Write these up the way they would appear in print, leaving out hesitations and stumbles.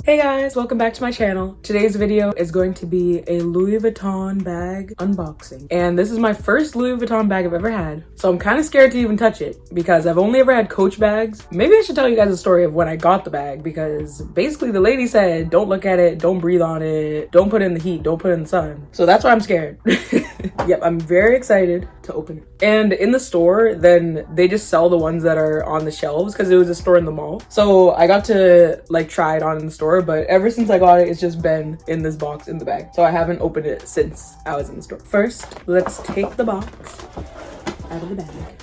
Hey guys, welcome back to my channel. Today's video is going to be a Louis Vuitton bag unboxing. And this is my first Louis Vuitton bag I've ever had. So I'm kind of scared to even touch it because I've only ever had Coach bags. Maybe I should tell you guys a story of when I got the bag because basically the lady said, don't look at it, don't breathe on it, don't put it in the heat, don't put it in the sun. So that's why I'm scared. Yep, I'm very excited to open it. And in the store, then they just sell the ones that are on the shelves because it was a store in the mall. So I got to like try it on in the store, but ever since I got it, it's just been in this box in the bag. So I haven't opened it since I was in the store. First, let's take the box out of the bag.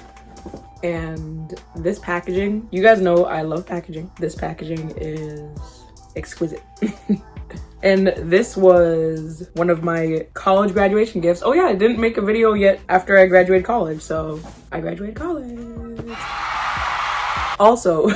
And this packaging, you guys know I love packaging. This packaging is exquisite. And this was one of my college graduation gifts. Oh yeah, I didn't make a video yet after I graduated college, so I graduated college. Also,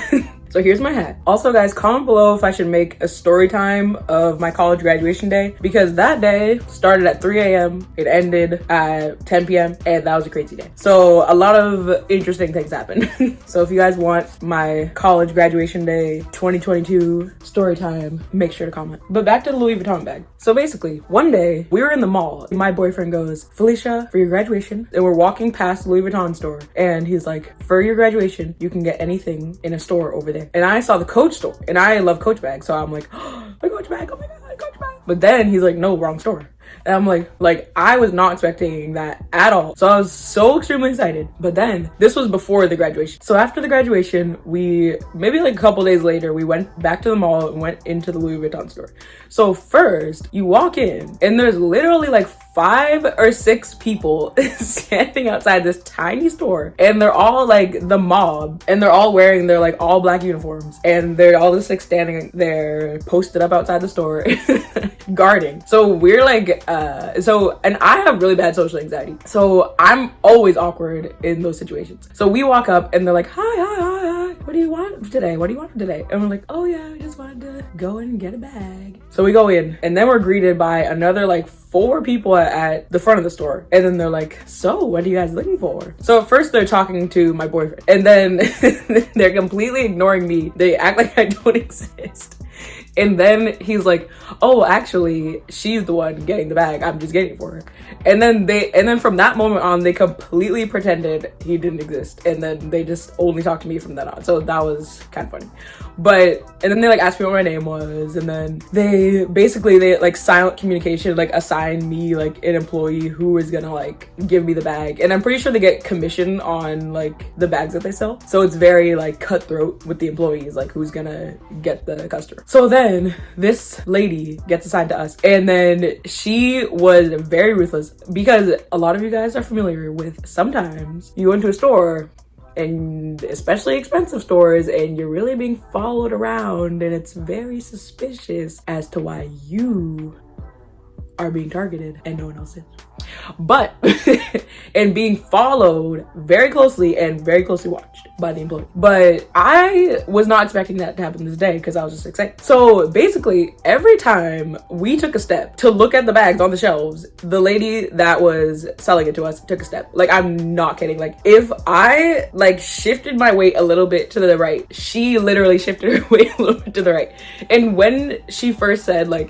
so here's my hat. Also guys, comment below if I should make a story time of my college graduation day because that day started at 3 a.m. It ended at 10 p.m. and that was a crazy day. So a lot of interesting things happened. So if you guys want my college graduation day 2022 story time, make sure to comment. But back to the Louis Vuitton bag. So basically, one day we were in the mall. My boyfriend goes, Felicia, for your graduation, and we're walking past the Louis Vuitton store and he's like, for your graduation, you can get anything in a store over there. And I saw the Coach store and I love Coach bags. So I'm like, oh, my Coach bag, oh my God, Coach bag. But then he's like, no, wrong store. And I'm like, I was not expecting that at all. So I was so extremely excited. But then this was before the graduation. So after the graduation, we, maybe like a couple days later, we went back to the mall and went into the Louis Vuitton store. So first you walk in and there's literally like 5 or 6 people standing outside this tiny store and they're all like the mob and they're all wearing their like all black uniforms and they're all just like standing there posted up outside the store guarding. So we're like and I have really bad social anxiety, so I'm always awkward in those situations. So we walk up and they're like, hi, what do you want today? What do you want today? And we're like, oh yeah, I just wanted to go in and get a bag. So we go in and then we're greeted by another like 4 people at the front of the store. And then they're like, so what are you guys looking for? So at first they're talking to my boyfriend and then they're completely ignoring me. They act like I don't exist. And then he's like, oh, actually, she's the one getting the bag. I'm just getting it for her. And then from that moment on, they completely pretended he didn't exist. And then they just only talked to me from then on. So that was kind of funny. And then they like asked me what my name was. And then they like silent communication, like assign me like an employee who was gonna like give me the bag. And I'm pretty sure they get commission on like the bags that they sell. So it's very like cutthroat with the employees, like who's gonna get the customer. So then this lady gets assigned to us and then she was very ruthless because a lot of you guys are familiar with sometimes you go into a store and especially expensive stores and you're really being followed around and it's very suspicious as to why you are being targeted and no one else is. But and being followed very closely and very closely watched by the employee. But I was not expecting that to happen this day because I was just excited. So basically every time we took a step to look at the bags on the shelves, the lady that was selling it to us took a step. Like, I'm not kidding. Like, if I like shifted my weight a little bit to the right, she literally shifted her weight a little bit to the right. And when she first said like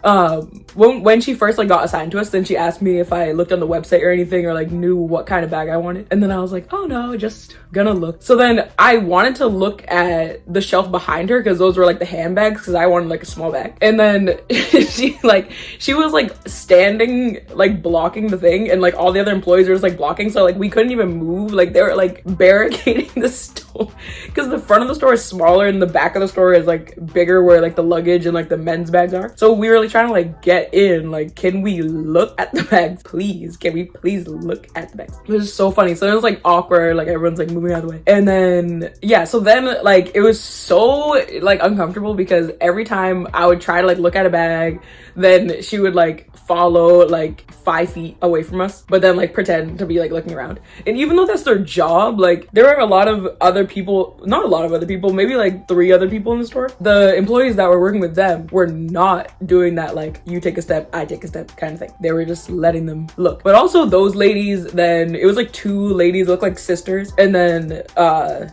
when she first like got assigned to us, then she asked me if I looked on the website or anything or like knew what kind of bag I wanted. And then I was like, oh no, just gonna look. So then I wanted to look at the shelf behind her because those were like the handbags because I wanted like a small bag. And then she was like standing like blocking the thing and like all the other employees were just like blocking, so like we couldn't even move. Like they were like barricading the store because the front of the store is smaller and the back of the store is like bigger where like the luggage and like the men's bags are. So we were like trying to like get in, like, can we look at the bags please? Can we please look at the bags? It was so funny. So it was like awkward, like everyone's like moving out of the way. And then yeah, so then like it was so like uncomfortable because every time I would try to like look at a bag, then she would like follow like 5 feet away from us, but then like pretend to be like looking around. And even though that's their job, like there are a lot of other people, not a lot of other people, maybe like 3 other people in the store. The employees that were working with them were not doing that like you take a step, I take a step kind of thing. They were just letting them look. But also those ladies, then it was like 2 ladies look like sisters, and then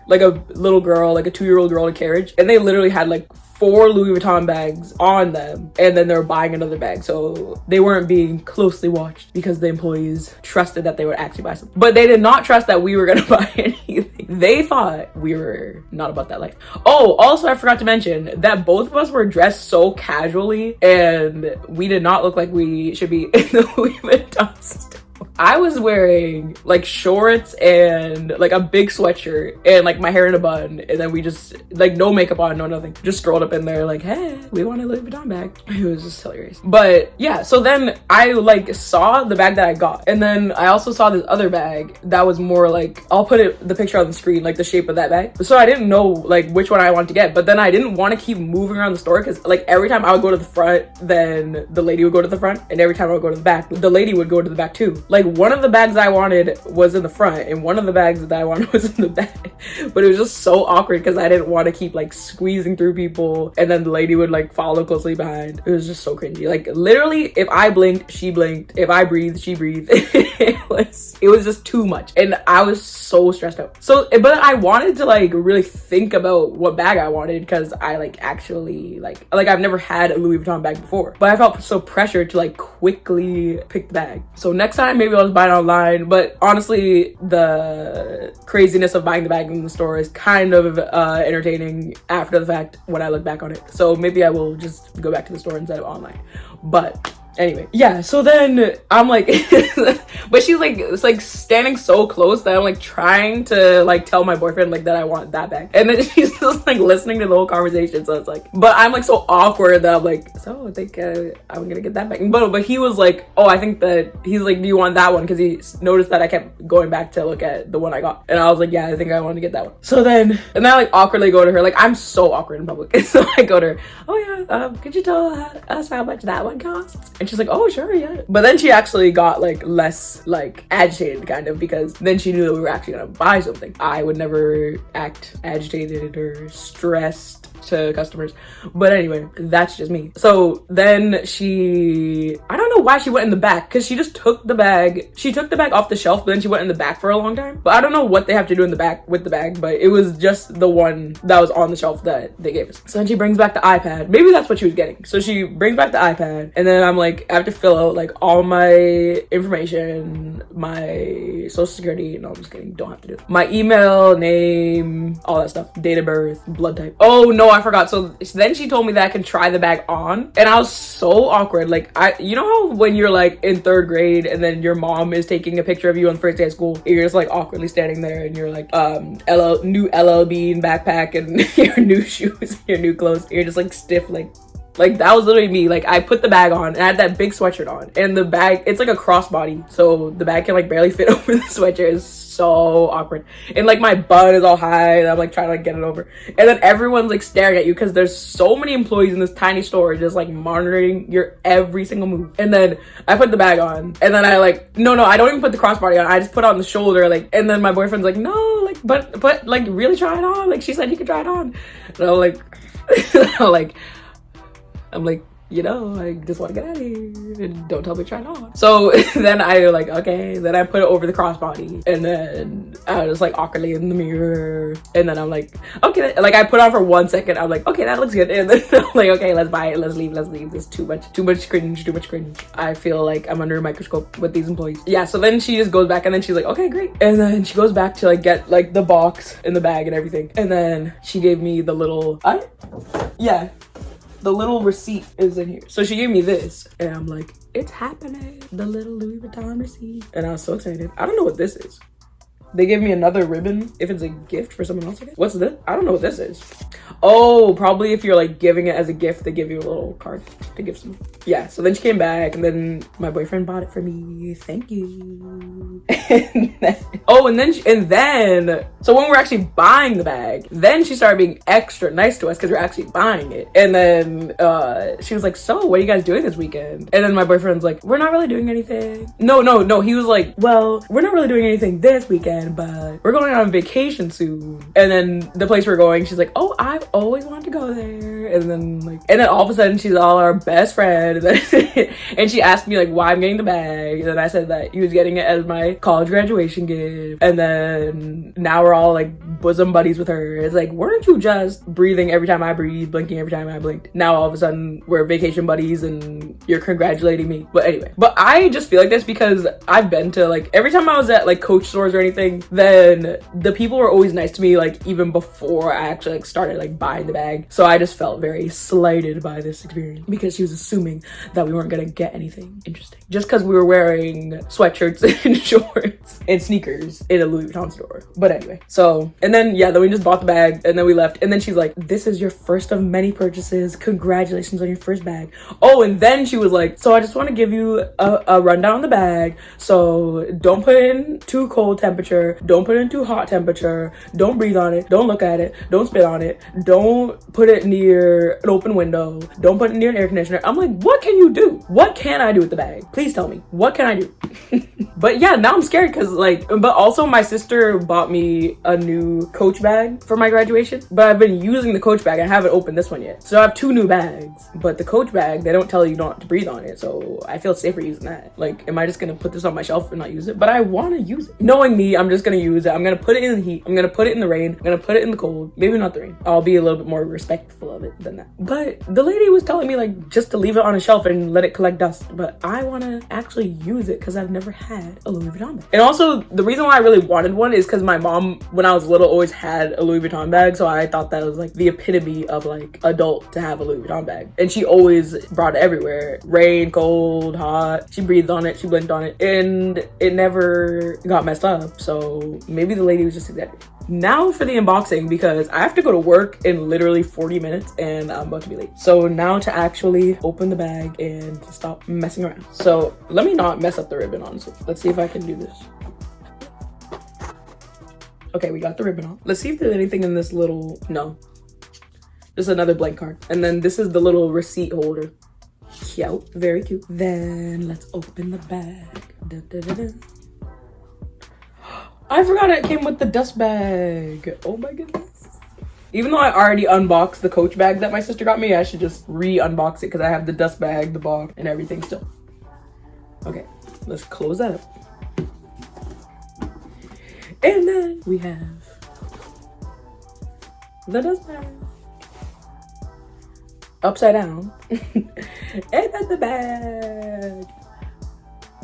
like a little girl, like a 2-year-old girl in a carriage, and they literally had like 4 Louis Vuitton bags on them, and then they were buying another bag. So they weren't being closely watched because the employees trusted that they would actually buy something. But they did not trust that we were gonna buy anything. They thought we were not about that life. Oh, also I forgot to mention that both of us were dressed so casually and we did not look like we should be in the Louis Vuitton store. I was wearing like shorts and like a big sweatshirt and like my hair in a bun, and then we just like no makeup on, no nothing, just strolled up in there like, hey, we want a Louis Vuitton bag. It was just hilarious. But yeah, so then I like saw the bag that I got, and then I also saw this other bag that was more like, I'll put the picture on the screen, like the shape of that bag. So I didn't know like which one I wanted to get, but then I didn't want to keep moving around the store because like every time I would go to the front, then the lady would go to the front, and every time I would go to the back, the lady would go to the back too. Like one of the bags I wanted was in the front and one of the bags that I wanted was in the back, but it was just so awkward because I didn't want to keep like squeezing through people and then the lady would like follow closely behind. It was just so cringy. Like literally if I blinked, she blinked. If I breathed, she breathed. it was just too much and I was so stressed out. So but I wanted to like really think about what bag I wanted because I like actually like I've never had a Louis Vuitton bag before, but I felt so pressured to like quickly pick the bag. So next time maybe I'll just buy it online, but honestly the craziness of buying the bag in the store is kind of entertaining after the fact when I look back on it. So maybe I will just go back to the store instead of online. But anyway, yeah, so then I'm like but she's like, it's like standing so close that I'm like trying to like tell my boyfriend like that I want that bag, and then she's just like listening to the whole conversation. So it's like, but I'm like so awkward that I'm like, so I think I'm gonna get that bag. But he was like, oh, I think that he's like, do you want that one? Because he noticed that I kept going back to look at the one I got, and I was like, yeah, I think I want to get that one. So then and I like awkwardly go to her, like I'm so awkward in public. So I go to her, oh yeah, could you tell us how much that one costs? And she's like, oh sure, yeah. But then she actually got like less like agitated kind of, because then she knew that we were actually gonna buy something. I would never act agitated or stressed to customers, but anyway, that's just me. So then I don't know why she went in the back, because she took the bag off the shelf, but then she went in the back for a long time. But I don't know what they have to do in the back with the bag, but it was just the one that was on the shelf that they gave us. So then she brings back the iPad. Maybe that's what she was getting. So she brings back the iPad, and then I'm like, I have to fill out like all my information, my social security, no I'm just kidding, don't have to do it, my email, name, all that stuff, date of birth, blood type. Oh no, I forgot. So then she told me that I can try the bag on, and I was so awkward. Like you know how when you're like in 3rd grade and then your mom is taking a picture of you on the first day of school, and you're just like awkwardly standing there and you're like new LL Bean backpack and your new shoes, your new clothes, you're just like stiff, like that was literally me. Like I put the bag on and I had that big sweatshirt on, and the bag, it's like a crossbody, so the bag can like barely fit over the sweatshirt. It's so awkward, and like my bun is all high and I'm like trying to like get it over, and then everyone's like staring at you because there's so many employees in this tiny store just like monitoring your every single move. And then I put the bag on, and then I like no I don't even put the crossbody on, I just put it on the shoulder, like, and then my boyfriend's like, no, like but like really try it on, like she said you could try it on, and I'm like I'm like, you know, I just want to get out of here and don't tell me to try it on. So then I like, okay, then I put it over the crossbody, and then I was like awkwardly in the mirror, and then I'm like, okay, like I put it on for 1 second, I'm like, okay, that looks good, and then I'm like, okay, let's buy it, let's leave. There's too much cringe. I feel like I'm under a microscope with these employees. Yeah, so then she just goes back, and then she's like, okay, great, and then she goes back to like get like the box and the bag and everything, and then she gave me the little the little receipt is in here. So she gave me this, and I'm like, it's happening. The little Louis Vuitton receipt. And I was so excited. I don't know what this is. They gave me another ribbon if it's a gift for someone else, I guess. What's this? I don't know what this is. Oh, probably if you're like giving it as a gift, they give you a little card to give someone. Yeah, so then she came back, and then my boyfriend bought it for me. Thank you. And then, so when we're actually buying the bag, then she started being extra nice to us because we're actually buying it. And then she was like, so what are you guys doing this weekend? And then my boyfriend's like, we're not really doing anything. No. He was like, well, we're not really doing anything this weekend. bad, but we're going on vacation soon. And then the place we're going, she's like, oh, I've always wanted to go there. And then all of a sudden she's all our best friend. And she asked me like why I'm getting the bag. And then I said that he was getting it as my college graduation gift. And then now we're all like bosom buddies with her. It's like, weren't you just breathing every time I breathed, blinking every time I blinked? Now all of a sudden we're vacation buddies and you're congratulating me. But anyway, but I just feel like this because I've been to like, every time I was at like Coach stores or anything, then the people were always nice to me, like even before I actually like started like buying the bag. So I just felt very slighted by this experience because she was assuming that we weren't gonna get anything interesting just because we were wearing sweatshirts and shorts and sneakers in a Louis Vuitton store. But anyway, so, and then yeah, then we just bought the bag and then we left. And then she's like, this is your first of many purchases. Congratulations on your first bag. Oh, and then she was like, so I just want to give you a rundown on the bag. So don't put it in too cold temperature. Don't put it in too hot temperature. Don't breathe on it. Don't look at it. Don't spit on it. Don't put it near an open window. Don't put it near an air conditioner. I'm like, what can you do? What can I do with the bag? Please tell me. What can I do? But yeah, now I'm scared because like, but also my sister bought me a new Coach bag for my graduation, but I've been using the Coach bag. I haven't opened this one yet. So I have two new bags, but the Coach bag, they don't tell you not to breathe on it. So I feel safer using that. Like, am I just gonna put this on my shelf and not use it? But I want to use it. Knowing me, I'm just gonna use it. I'm gonna put it in the heat. I'm gonna put it in the rain. I'm gonna put it in the cold. Maybe not the rain. I'll be a little bit more respectful of it than that. But the lady was telling me like just to leave it on a shelf and let it collect dust. But I want to actually use it because I've never had a Louis Vuitton bag. And also the reason why I really wanted one is because my mom, when I was little, always had a Louis Vuitton bag. So I thought that was like the epitome of like adult to have a Louis Vuitton bag. And she always brought it everywhere. Rain, cold, hot. She breathed on it. She blinked on it. And it never got messed up. So maybe the lady was just exaggerating. Now for the unboxing because I have to go to work in literally 40 minutes and I'm about to be late. So now to actually open the bag and to stop messing around. So let me not mess up the ribbon, honestly. Let's see if I can do this. Okay, we got the ribbon on. Let's see if there's anything in this little, no. Just another blank card. And then this is the little receipt holder. Cute, very cute. Then let's open the bag. Da, da, da, da. I forgot it came with the dust bag. Oh my goodness. Even though I already unboxed the Coach bag that my sister got me, I should just re-unbox it because I have the dust bag, the box, and everything still. Okay, let's close that up. And then we have the dust bag. Upside down. And then the bag.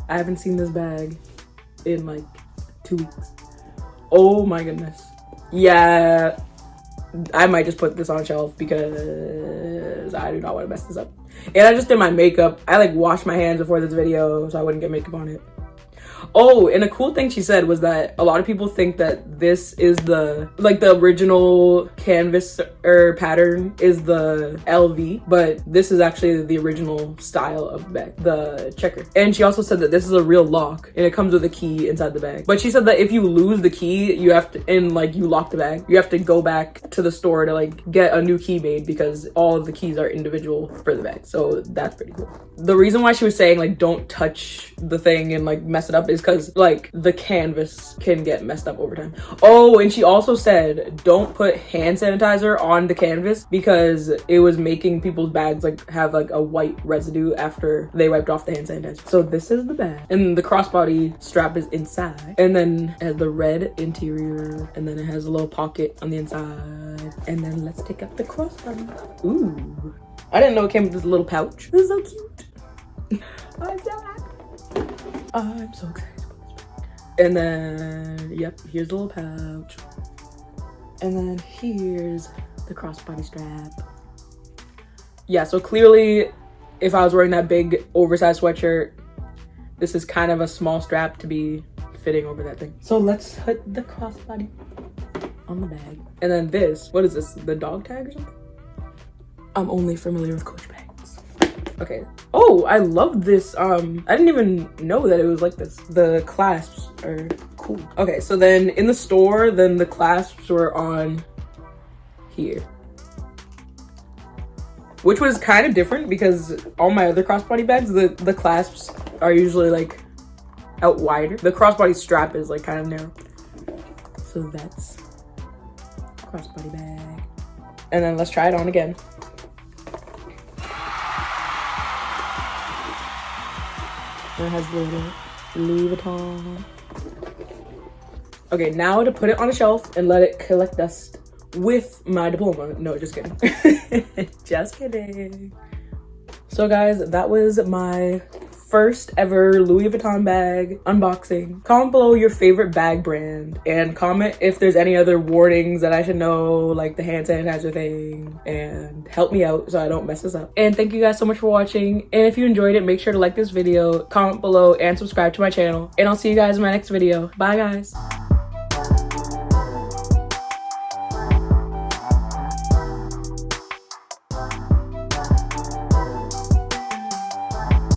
I haven't seen this bag in like 2 weeks. Oh my goodness. Yeah, I might just put this on a shelf because I do not want to mess this up. And I just did my makeup. I like washed my hands before this video so I wouldn't get makeup on it. Oh, and a cool thing she said was that a lot of people think that this is the original canvas or pattern is the LV, but this is actually the original style of the bag, the checker. And she also said that this is a real lock and it comes with a key inside the bag. But she said that if you lose the key, you have to, and like you lock the bag, you have to go back to the store to like get a new key made because all of the keys are individual for the bag. So that's pretty cool. The reason why she was saying like don't touch the thing and like mess it up is because like the canvas can get messed up over time. Oh, and she also said don't put hand sanitizer on the canvas because it was making people's bags like have like a white residue after they wiped off the hand sanitizer. So this is the bag and the crossbody strap is inside, and then it has the red interior, and then it has a little pocket on the inside, and then let's take up the crossbody. Ooh, I didn't know it came with this little pouch. This is so cute. I'm so excited. And then, yep, here's the little pouch. And then here's the crossbody strap. Yeah, so clearly, if I was wearing that big oversized sweatshirt, this is kind of a small strap to be fitting over that thing. So let's put the crossbody on the bag. And then this, what is this? The dog tag or something? I'm only familiar with Coach bags. Okay. Oh, I love this. I didn't even know that it was like this. The clasps are cool. Okay, so then in the store, then the clasps were on here, which was kind of different because all my other crossbody bags, the clasps are usually like out wider. The crossbody strap is like kind of narrow. So that's crossbody bag. And then let's try it on again. And it has the little Louis Vuitton. Okay, now to put it on a shelf and let it collect dust with my diploma. No, just kidding. Just kidding. So guys, that was my first ever Louis Vuitton bag unboxing. Comment below your favorite bag brand and comment if there's any other warnings that I should know, like the hand sanitizer thing, and help me out so I don't mess this up. And thank you guys so much for watching. And if you enjoyed it, make sure to like this video, comment below, and subscribe to my channel. And I'll see you guys in my next video. Bye guys.